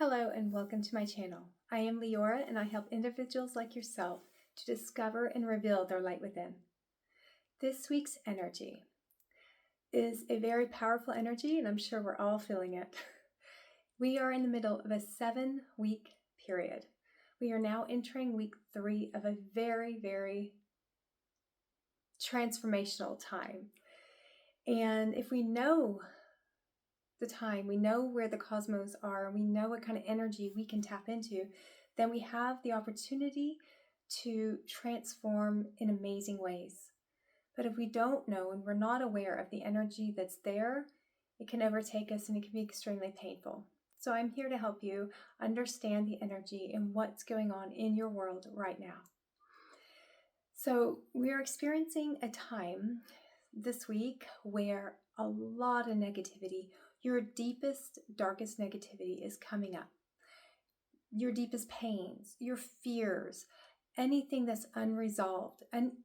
Hello and welcome to my channel. I am Leora and I help individuals like yourself to discover and reveal their light within. This week's energy is a very powerful energy and I'm sure we're all feeling it. We are in the middle of a 7-week period. We are now entering week 3 of a very transformational time. And if we know the time, we know where the cosmos are, we know what kind of energy we can tap into, then we have the opportunity to transform in amazing ways. But if we don't know and we're not aware of the energy that's there, it can overtake us and it can be extremely painful. So I'm here to help you understand the energy and what's going on in your world right now. So we're experiencing a time this week where a lot of negativity, your deepest, darkest negativity is coming up. Your deepest pains, your fears, anything that's unresolved,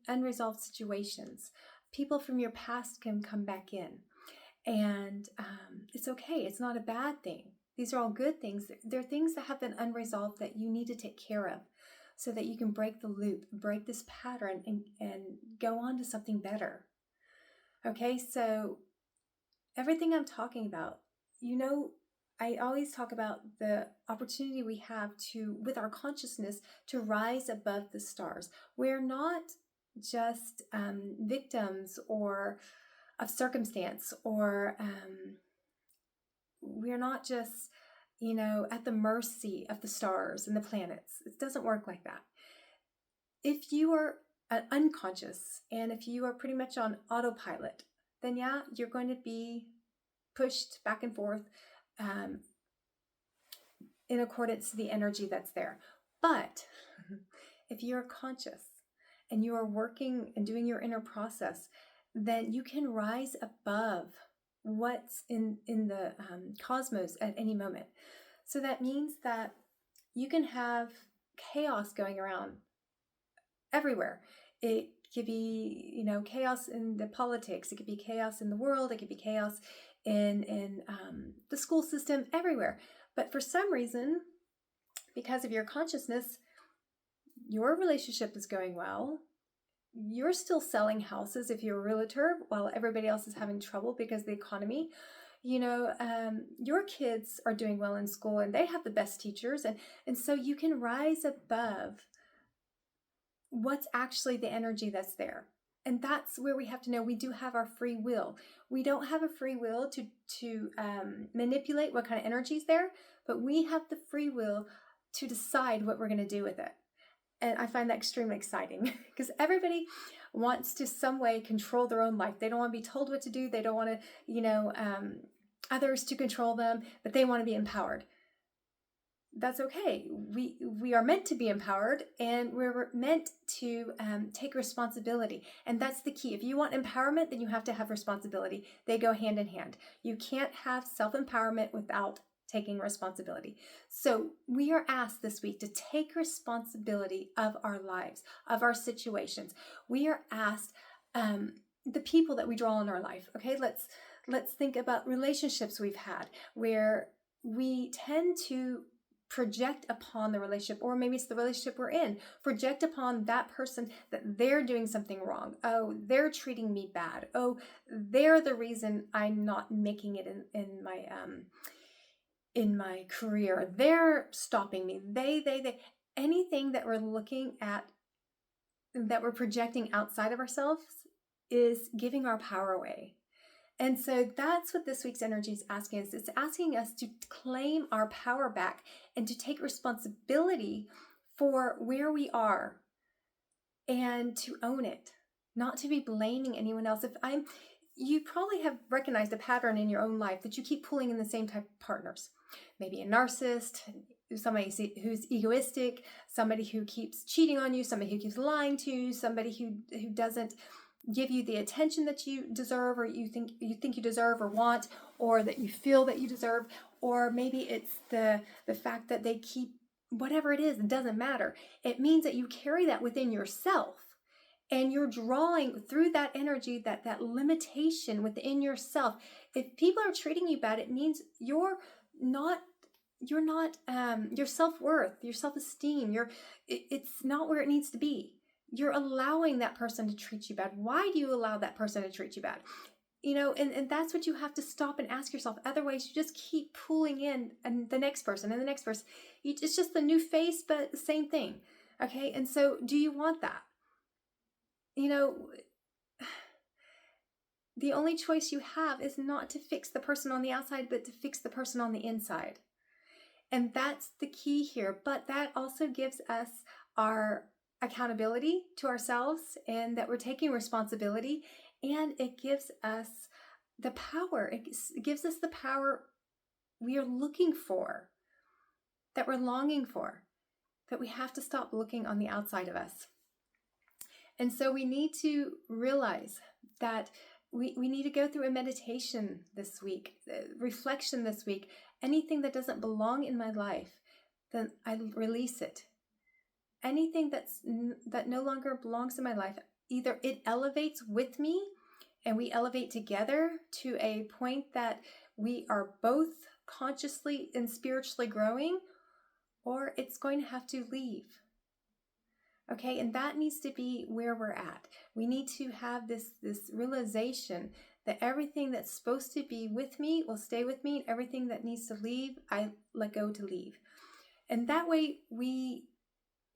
unresolved situations. People from your past can come back in. And it's okay. It's not a bad thing. These are all good things. They're things that have been unresolved that you need to take care of so that you can break the loop, break this pattern, and go on to something better. Okay, so everything I'm talking about, I always talk about the opportunity we have to, with our consciousness, to rise above the stars. We're not just victims or of circumstance, or we're not just, at the mercy of the stars and the planets. It doesn't work like that. If you are unconscious and if you are pretty much on autopilot, then yeah, you're going to be pushed back and forth in accordance to the energy that's there. But if you're conscious and you are working and doing your inner process, then you can rise above what's in the cosmos at any moment. So that means that you can have chaos going around everywhere. It could be, chaos in the politics. It could be chaos in the world. It could be chaos in the school system, everywhere. But for some reason, because of your consciousness, your relationship is going well. You're still selling houses if you're a realtor while everybody else is having trouble because of the economy. Your kids are doing well in school and they have the best teachers. And so you can rise above what's actually the energy that's there. And that's where we have to know we do have our free will. We don't have a free will to manipulate what kind of energy is there, but we have the free will to decide what we're going to do with it. And I find that extremely exciting because everybody wants to some way control their own life. They don't want to be told what to do. They don't want to, others to control them, but they want to be empowered. That's okay. We are meant to be empowered and we're meant to take responsibility. And that's the key. If you want empowerment, then you have to have responsibility. They go hand in hand. You can't have self-empowerment without taking responsibility. So we are asked this week to take responsibility of our lives, of our situations. We are asked the people that we draw in our life. Okay, let's think about relationships we've had where we tend to project upon the relationship, or maybe it's the relationship we're in, project upon that person that they're doing something wrong. Oh, they're treating me bad. Oh, they're the reason I'm not making it in my career. They're stopping me. They, anything that we're looking at, that we're projecting outside of ourselves is giving our power away. And so that's what this week's energy is asking us. It's asking us to claim our power back and to take responsibility for where we are and to own it, not to be blaming anyone else. You probably have recognized a pattern in your own life that you keep pulling in the same type of partners. Maybe a narcissist, somebody who's egoistic, somebody who keeps cheating on you, somebody who keeps lying to you, somebody who doesn't give you the attention that you deserve, or you think you deserve or want, or that you feel that you deserve, or maybe it's the fact that they keep, whatever it is, it doesn't matter. It means that you carry that within yourself and you're drawing through that energy, that limitation within yourself. If people are treating you bad, it means you're not you're not, your self-worth, your self-esteem, it's not where it needs to be. You're allowing that person to treat you bad. Why do you allow that person to treat you bad? And that's what you have to stop and ask yourself. Otherwise, you just keep pulling in and the next person and the next person. It's just the new face, but the same thing. Okay. And so do you want that? The only choice you have is not to fix the person on the outside, but to fix the person on the inside. And that's the key here. But that also gives us our accountability to ourselves and that we're taking responsibility. And it gives us the power. It gives us the power we are looking for, that we're longing for, that we have to stop looking on the outside of us. And so we need to realize that we need to go through a meditation this week, reflection this week. Anything that doesn't belong in my life, then I release it. Anything that no longer belongs in my life, either it elevates with me and we elevate together to a point that we are both consciously and spiritually growing, or it's going to have to leave. Okay, and that needs to be where we're at. We need to have this realization that everything that's supposed to be with me will stay with me, and everything that needs to leave, I let go to leave. And that way we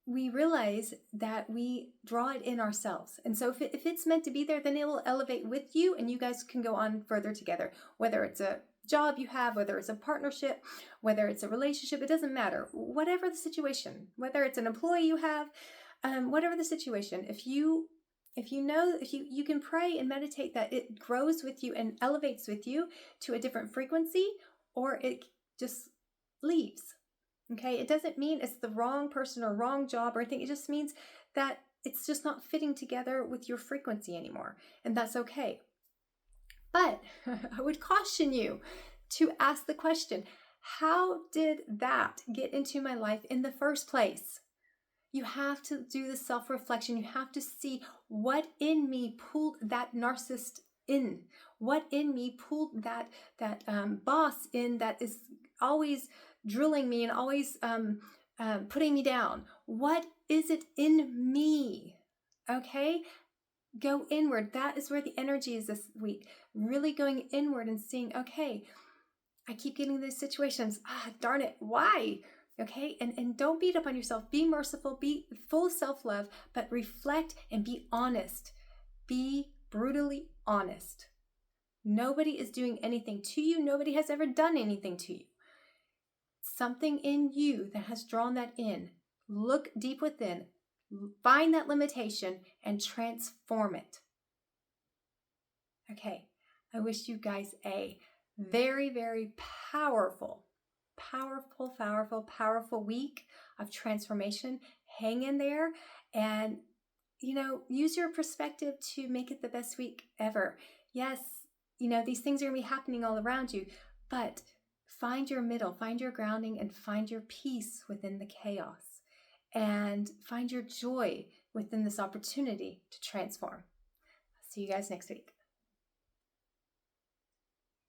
realize that we draw it in ourselves. And so if it's meant to be there, then it will elevate with you and you guys can go on further together, whether it's a job you have, whether it's a partnership, whether it's a relationship, it doesn't matter. Whatever the situation, whether it's an employee you have, whatever the situation, if you can pray and meditate that it grows with you and elevates with you to a different frequency, or it just leaves. Okay, it doesn't mean it's the wrong person or wrong job or anything. It just means that it's just not fitting together with your frequency anymore, and that's okay. But I would caution you to ask the question, how did that get into my life in the first place? You have to do the self-reflection. You have to see what in me pulled that narcissist in, what in me pulled that boss in that is always drilling me and always putting me down. What is it in me? Okay? Go inward. That is where the energy is this week. Really going inward and seeing, okay, I keep getting these situations. Darn it. Why? Okay, and don't beat up on yourself. Be merciful, be full of self-love, but reflect and be honest. Be brutally honest. Nobody is doing anything to you. Nobody has ever done anything to you. Something in you that has drawn that in. Look deep within, find that limitation, and transform it. Okay, I wish you guys a very, very powerful week of transformation. Hang in there and, use your perspective to make it the best week ever. Yes, these things are going to be happening all around you, but find your middle, find your grounding, and find your peace within the chaos, and find your joy within this opportunity to transform. See you guys next week.